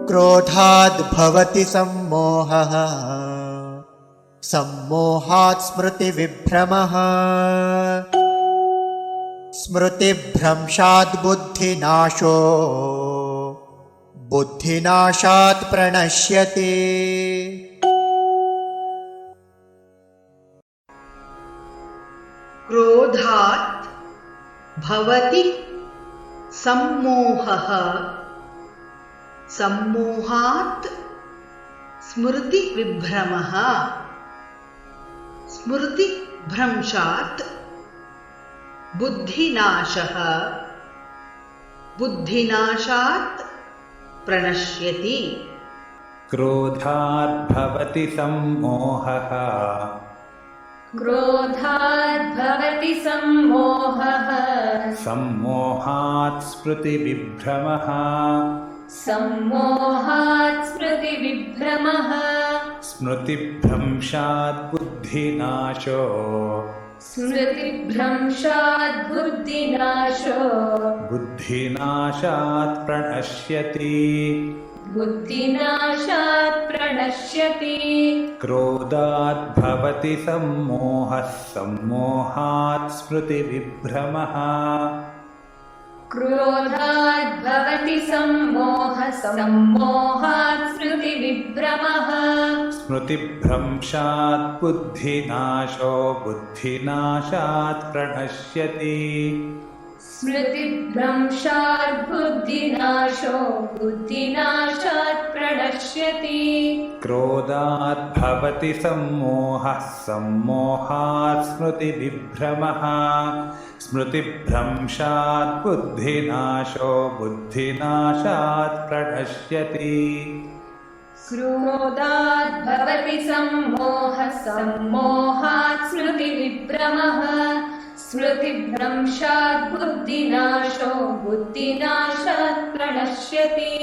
क्रोधाद् भवति सम्मोहः सम्मोहात् स्मृतिविभ्रमः स्मृतिभ्रंशात् बुद्धिनाशो बुद्धिनाशात् प्रणश्यति। क्रोधात् भवति सम्मोहः सम्मोहात् स्मृतिविभ्रमः स्मृतिभ्रंशात् बुद्धिनाशः बुद्धिनाशात् प्रणश्यति। क्रोधात् भवति सम्मोहः क्रोधात् भवति सम्मोहः सम्मोहात् स्मृतिविभ्रमः सम्मोहात् स्मृतिविभ्रमः स्मृतिभ्रंशात् बुद्धिनाशो स्मृतिभ्रंशात् बुद्धिनाशो बुद्धिनाशात् प्रणश्यति बुद्धिनाशात् प्रणश्यति। क्रोधात् भवति सम्मोहः सम्मोहात् स्मृतिविभ्रमः क्रोधात् भवति सम्मोहः सम्मोहात् स्मृतिविभ्रमः स्मृतिभ्रंशात् बुद्धिनाशो बुद्धिनाशात् प्रणश्यति स्मृतिभ्रंशात् बुद्धिनाशो बुद्धिनाशात् प्रणश्यति। क्रोधात् भवति सम्मोहः सम्मोहात् स्मृतिविभ्रमः स्मृतिभ्रंशात् बुद्धिनाशो बुद्धिनाशात् प्रणश्यति। क्रोधात् भवति सम्मोहः सम्मोहात् स्मृतिविभ्रमः स्मृतिभ्रंशात् बुद्धिनाशो बुद्धिनाशात् प्रणश्यति।